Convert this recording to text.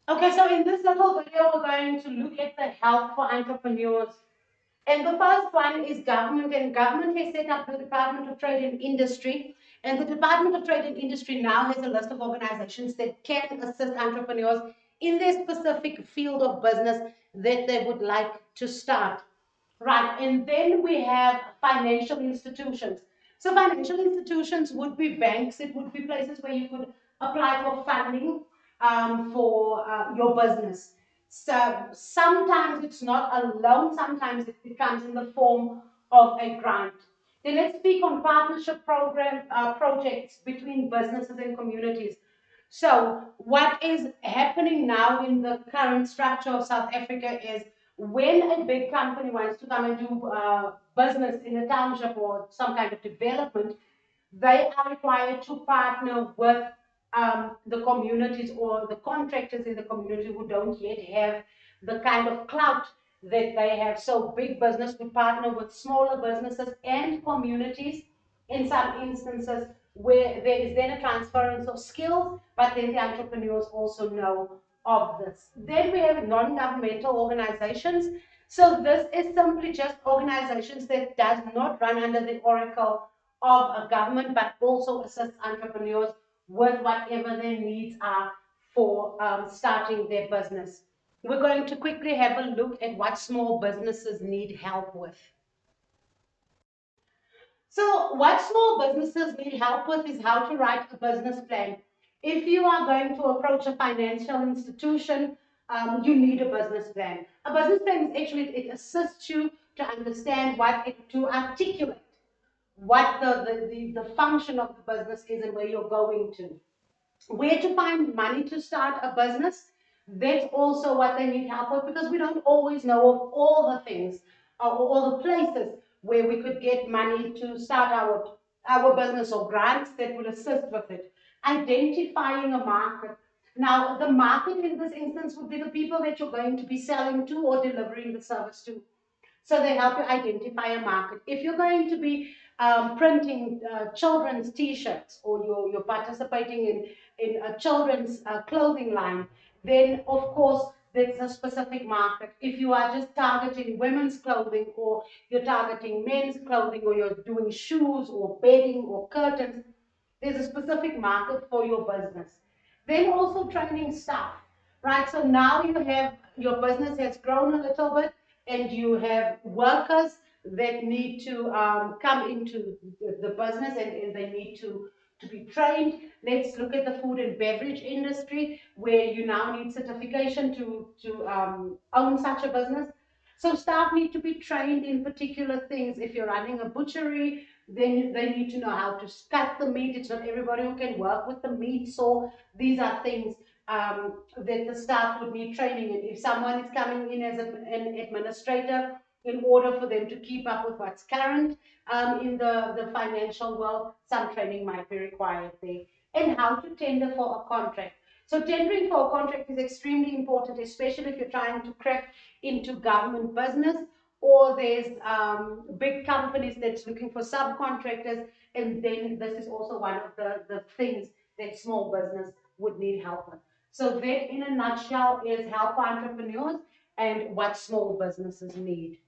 Okay, so in this little video, we're going to look at the help for entrepreneurs. And the first one is government, and government has set up the Department of Trade and Industry. And the Department of Trade and Industry now has a list of organizations that can assist entrepreneurs in their specific field of business that they would like to start. Right, and then we have financial institutions. So financial institutions would be banks, it would be places where you could apply for funding for your business. So sometimes it's not a loan, sometimes it comes in the form of a grant. Then let's speak on partnership projects between businesses and communities. So what is happening now in the current structure of South Africa is when a big company wants to come and do business in a township or some kind of development, they are required to partner with the communities or the contractors in the community who don't yet have the kind of clout that they have. So big business would partner with smaller businesses and communities in some instances where there is then a transference of skills, but then the entrepreneurs also know of this. Then we have non-governmental organizations. So this is simply just organizations that does not run under the oracle of a government, but also assists entrepreneurs with whatever their needs are for starting their business. We're going to quickly have a look at what small businesses need help with. So, what small businesses need help with is how to write a business plan. If you are going to approach a financial institution, you need a business plan. A business plan is actually, it assists you to understand to articulate what the function of the business is and where you're going to. Where to find money to start a business, that's also what they need help with because we don't always know of all the things or all the places where we could get money to start our business or grants that would assist with it. Identifying a market. Now, the market in this instance would be the people that you're going to be selling to or delivering the service to. So they help you identify a market. If you're going to be printing children's T-shirts or you're participating in a children's clothing line, then of course there's a specific market. If you are just targeting women's clothing or you're targeting men's clothing or you're doing shoes or bedding or curtains, there's a specific market for your business. Then also training staff, right? So now you have your business has grown a little bit and you have workers that need to come into the business and they need to be trained. Let's look at the food and beverage industry where you now need certification to own such a business. So staff need to be trained in particular things. If you're running a butchery, then they need to know how to cut the meat. It's not everybody who can work with the meat. So these are things that the staff would need training in. If someone is coming in as an administrator, in order for them to keep up with what's current in the financial world, some training might be required there. And how to tender for a contract. So tendering for a contract is extremely important, especially if you're trying to crack into government business or there's big companies that's looking for subcontractors. And then this is also one of the things that small business would need help with. So that in a nutshell is help entrepreneurs and what small businesses need.